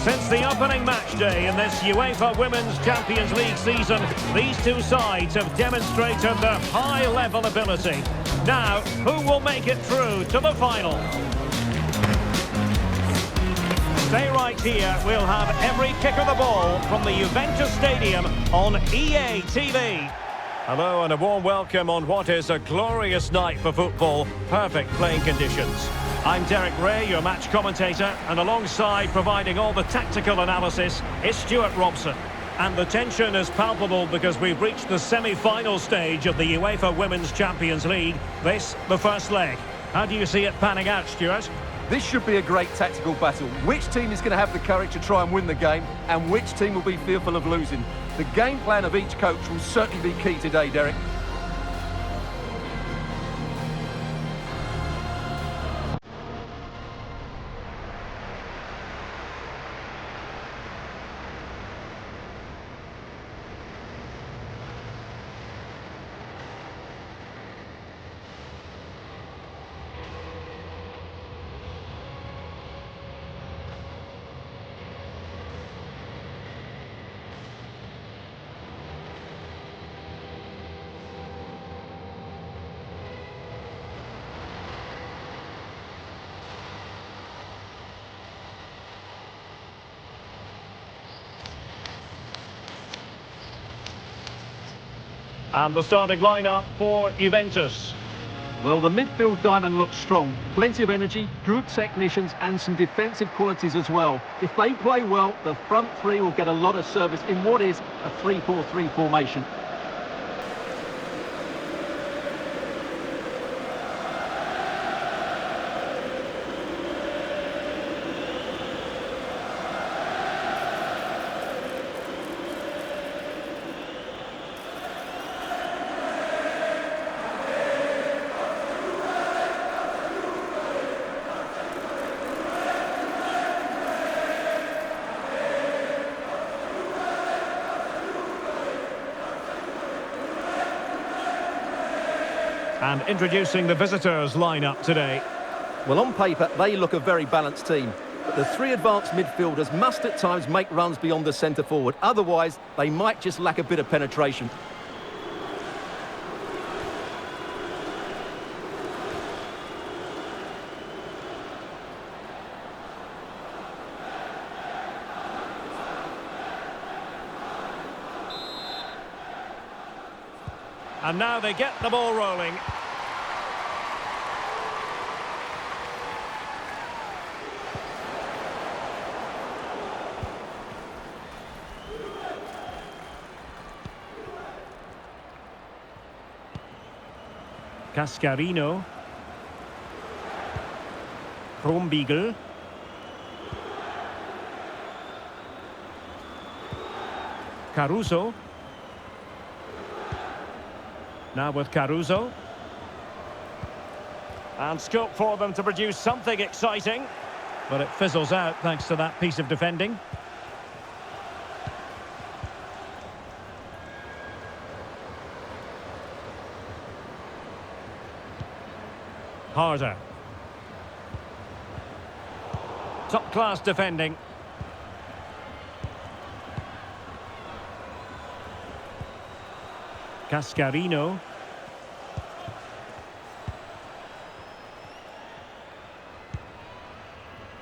Since the opening match day in this UEFA Women's Champions League season, these two sides have demonstrated their high-level ability. Now, who will make it through to the final? Stay right here. We'll have every kick of the ball from the Juventus Stadium on EA TV. Hello and a warm welcome on what is a glorious night for football. Perfect playing conditions. I'm Derek Ray, your match commentator, and alongside providing all the tactical analysis is Stuart Robson. And the tension is palpable because we've reached the semi-final stage of the UEFA Women's Champions League. This, the first leg. How do you see it panning out, Stuart? This should be a great tactical battle. Which team is going to have the courage to try and win the game, and which team will be fearful of losing? The game plan of each coach will certainly be key today, Derek. And the starting lineup for Juventus. Well, the midfield diamond looks strong. Plenty of energy, good technicians and some defensive qualities as well. If they play well, the front three will get a lot of service in what is a 3-4-3 formation. And introducing the visitors' lineup today. Well, on paper, they look a very balanced team. But the three advanced midfielders must at times make runs beyond the centre forward. Otherwise, they might just lack a bit of penetration. And now they get the ball rolling. Cascarino. Krumbiegel. Caruso. Now with Caruso. And scope for them to produce something exciting. But it fizzles out thanks to that piece of defending. Harder. Top-class defending. Cascarino.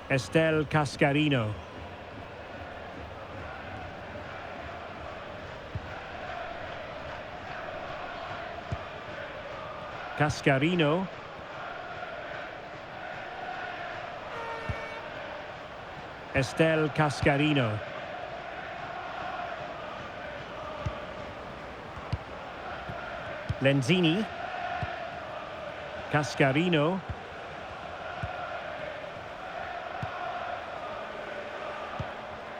Estelle Cascarino. Cascarino. Estelle Cascarino. Lenzini. Cascarino.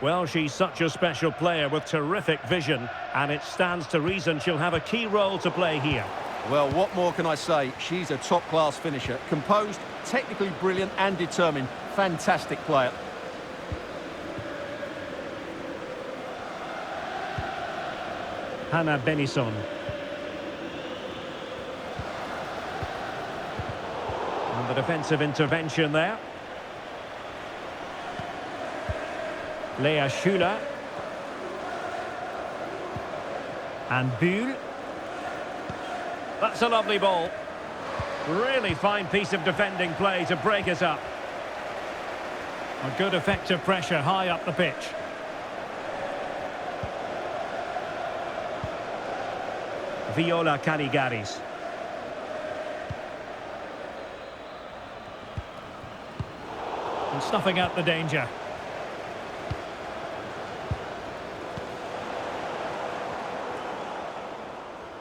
Well, she's such a special player with terrific vision, and it stands to reason she'll have a key role to play here. Well, what more can I say? She's a top-class finisher. Composed, technically brilliant and determined. Fantastic player. Hannah Benison. And the defensive intervention there. Lea Schüller. And Bühl. That's a lovely ball. Really fine piece of defending play to break us up. A good effective pressure high up the pitch. Viola Caligaris. And snuffing out the danger.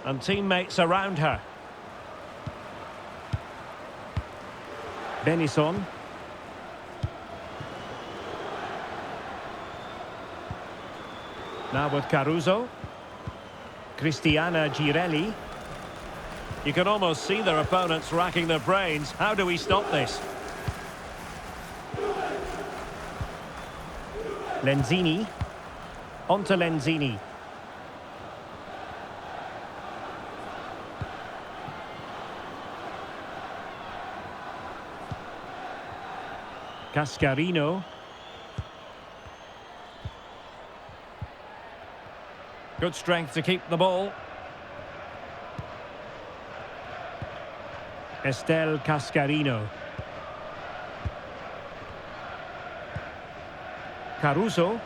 And teammates around her. Benison. Now with Caruso. Cristiana Girelli. You can almost see their opponents racking their brains. How do we stop this? Lenzini. On to Lenzini. Cascarino. Good strength to keep the ball. Estel Cascarino. Caruso.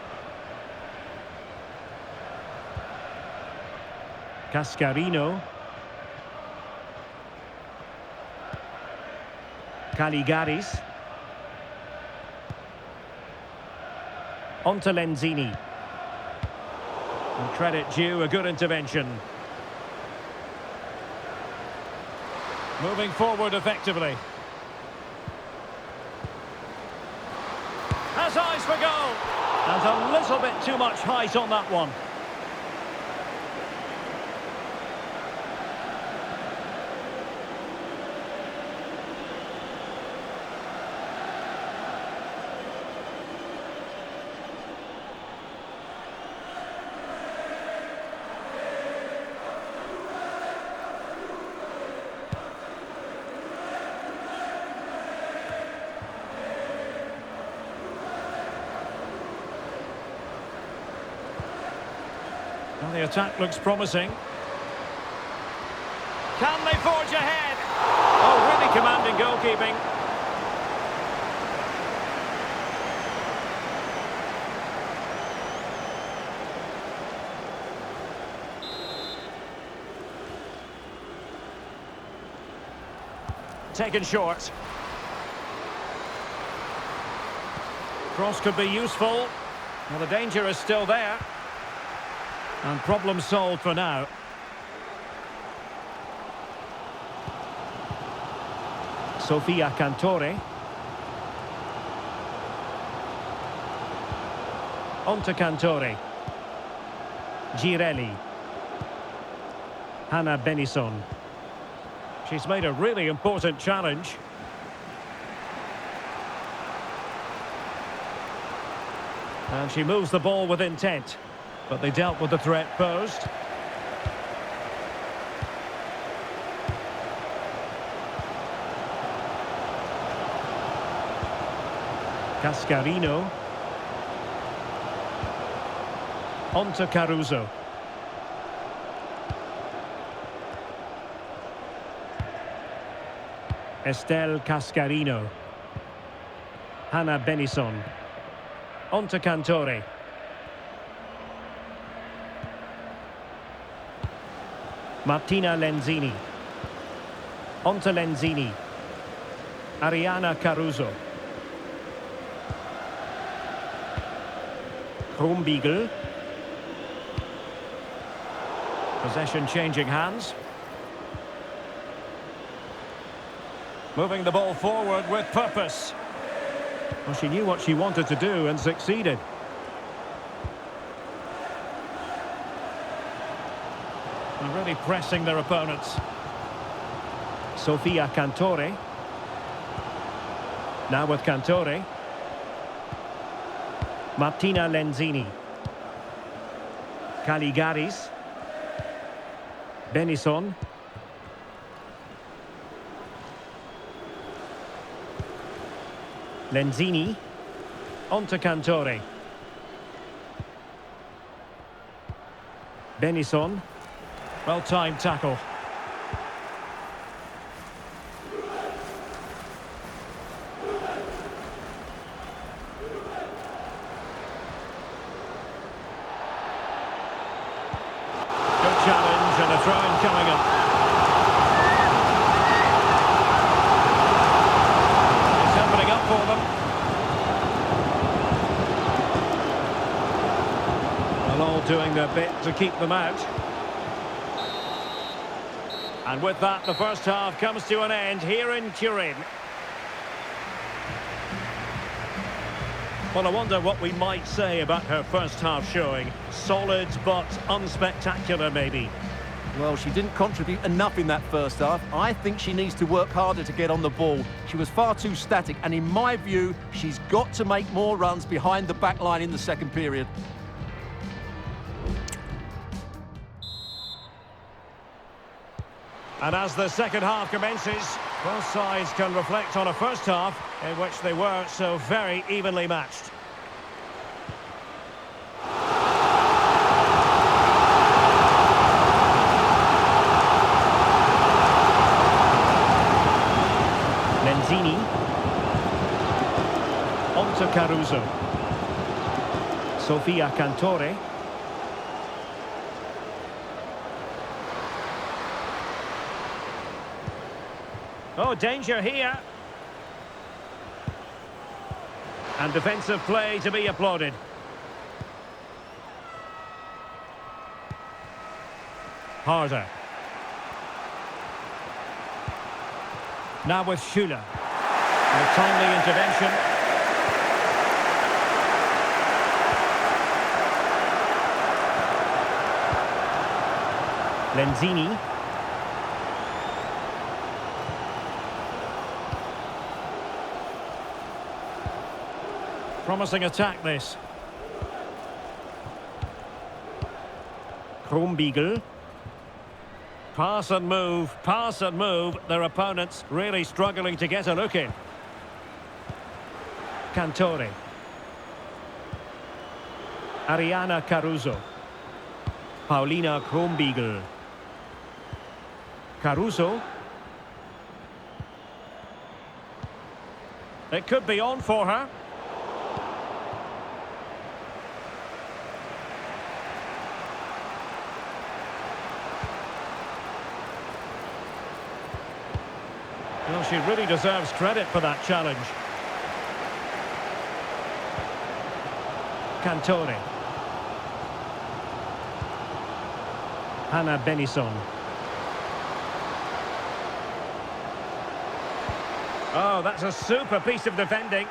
Cascarino. Caligaris. On to Lenzini. And credit due, a good intervention. Moving forward effectively. Has eyes for goal. And a little bit too much height on that one. Well, the attack looks promising. Can they forge ahead? Oh, really commanding goalkeeping. Taken short. Cross could be useful. Well, the danger is still there. And problem solved for now. Sofia Cantore. On to Cantore. Girelli. Hannah Benison. She's made a really important challenge. And she moves the ball with intent. But they dealt with the threat posed. Cascarino. On to Caruso. Estel Cascarino. Hannah Benison. On to Cantore. Martina Lenzini. On to Lenzini. Ariana Caruso. Krumbiegel. Possession changing hands. Moving the ball forward with purpose. Well, she knew what she wanted to do and succeeded. And really pressing their opponents. Sofia Cantore. Now with Cantore. Martina Lenzini. Caligaris. Benison. Lenzini. On to Cantore. Benison. Well-timed tackle. Good challenge and a throw-in coming up. It's opening up for them. Well, all doing their bit to keep them out. And with that, the first half comes to an end here in Turin. Well, I wonder what we might say about her first half showing. Solid, but unspectacular, maybe. Well, she didn't contribute enough in that first half. I think she needs to work harder to get on the ball. She was far too static, and in my view, she's got to make more runs behind the back line in the second period. And as the second half commences, both sides can reflect on a first half in which they were so very evenly matched. Lenzini. On to Caruso. Sofia Cantore. Oh, danger here. And defensive play to be applauded. Harder. Now with Schüller. And a timely intervention. Lenzini. Promising attack, this. Krumbiegel. Pass and move, pass and move. Their opponents really struggling to get a look in. Cantore. Ariana Caruso. Paulina Krumbiegel. Caruso. It could be on for her. Well, she really deserves credit for that challenge. Cantore. Hannah Benison. Oh, that's a super piece of defending.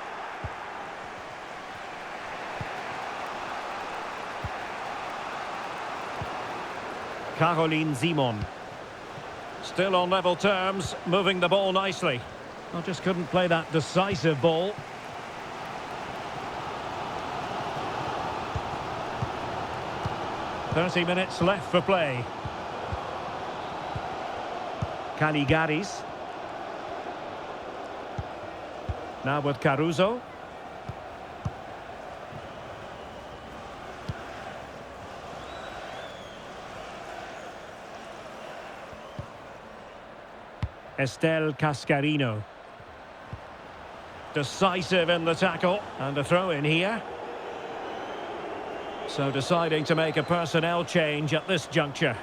Caroline Simon. Still on level terms, moving the ball nicely. I just couldn't play that decisive ball. "30 minutes left for play. Caligaris. Now with Caruso. Estelle Cascarino. Decisive in the tackle. And a throw in here. So deciding to make a personnel change at this juncture.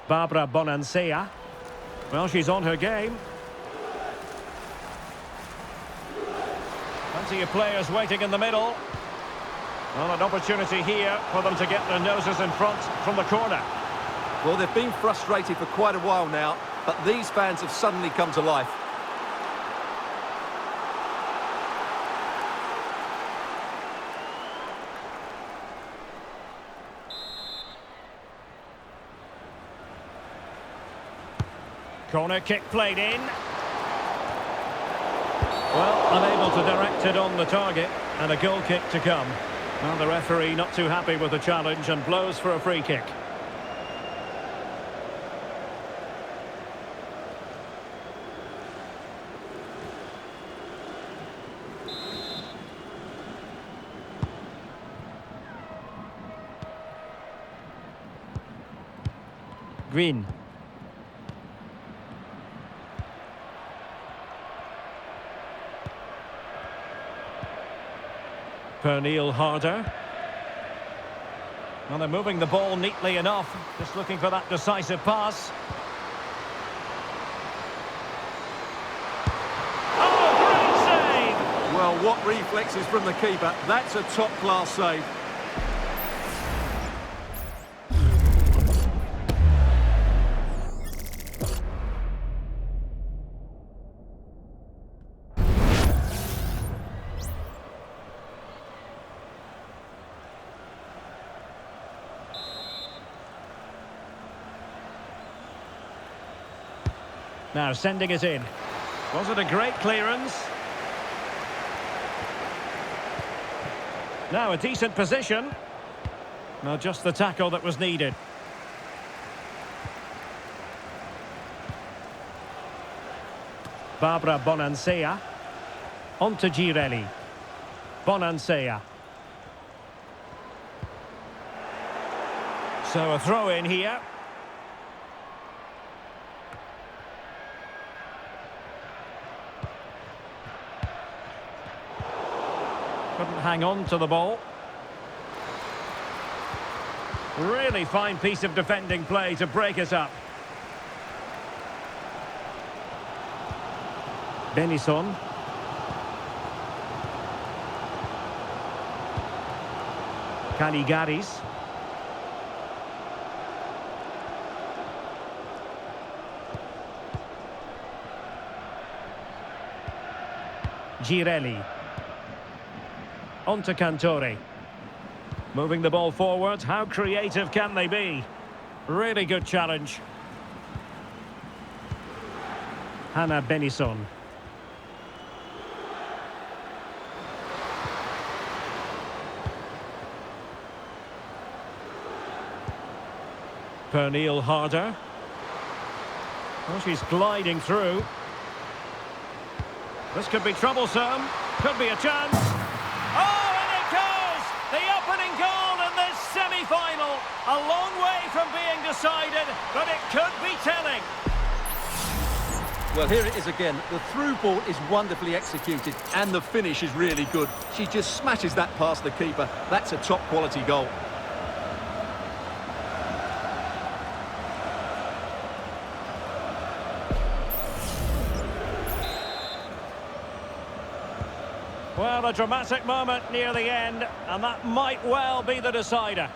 Barbara Bonansea. Well, she's on her game. Plenty of players waiting in the middle. Well, an opportunity here for them to get their noses in front from the corner. Well, they've been frustrated for quite a while now, but these fans have suddenly come to life. Corner kick played in. Well, unable to direct it on the target, and a goal kick to come. Well, the referee not too happy with the challenge and blows for a free kick. Green. Pernille Harder. Well, they're moving the ball neatly enough. Just looking for that decisive pass. Oh, great save! Well, what reflexes from the keeper. That's a top-class save. Now sending it in. Was it a great clearance? Now a decent position. Well, just the tackle that was needed. Barbara Bonansea. On to Girelli. Bonansea. So a throw in here. Couldn't hang on to the ball. Really fine piece of defending play to break it up. Benison. Caligaris. Girelli. On to Cantore. Moving the ball forward. How creative can they be? Really good challenge. Hannah Benison. Pernille Harder. Oh, she's gliding through. This could be troublesome. Could be a chance. Oh, and it goes! The opening goal in this semi-final. A long way from being decided, but it could be telling. Well, here it is again. The through ball is wonderfully executed, and the finish is really good. She just smashes that past the keeper. That's a top-quality goal. Well, a dramatic moment near the end, and that might well be the decider.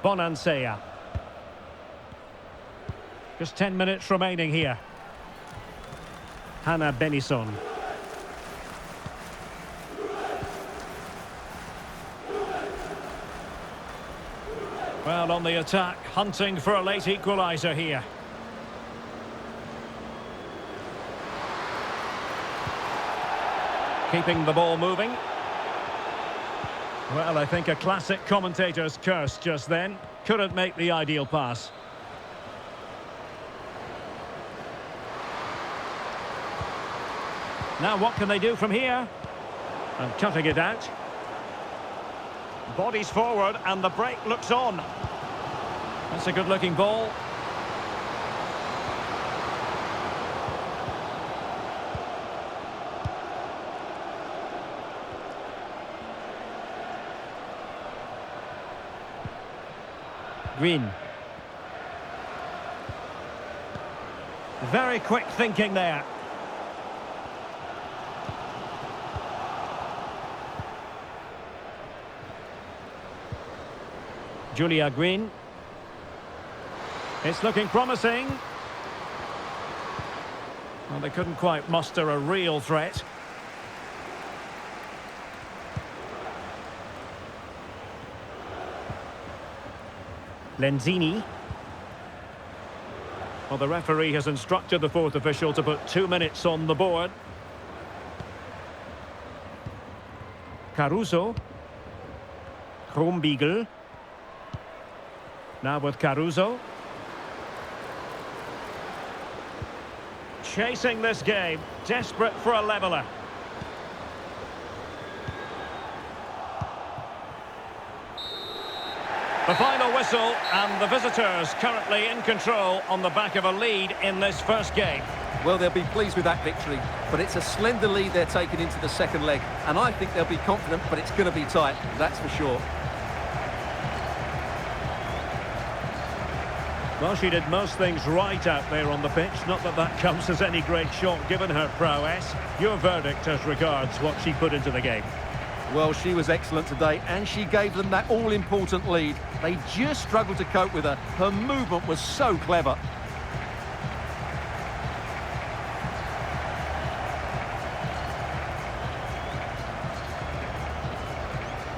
Bonansea. Just 10 minutes remaining here. Hannah Benison. Well, on the attack, hunting for a late equaliser here. Keeping the ball moving. Well, I think a classic commentator's curse just then. Couldn't make the ideal pass. Now what can they do from here? And cutting it out. Bodies forward and the break looks on. That's a good-looking ball. Green. Very quick thinking there. Julia Green. It's looking promising. Well, they couldn't quite muster a real threat. Lenzini. Well, the referee has instructed the fourth official to put 2 minutes on the board. Caruso. Krombiegel. Now with Caruso. Chasing this game, desperate for a leveller. The final whistle, and the visitors currently in control on the back of a lead in this first game. Well, they'll be pleased with that victory, but it's a slender lead they're taking into the second leg, and I think they'll be confident, but it's going to be tight, that's for sure. Well, she did most things right out there on the pitch. Not that that counts as any great shot given her prowess. Your verdict as regards what she put into the game? Well, she was excellent today, and she gave them that all-important lead. They just struggled to cope with her. Her movement was so clever.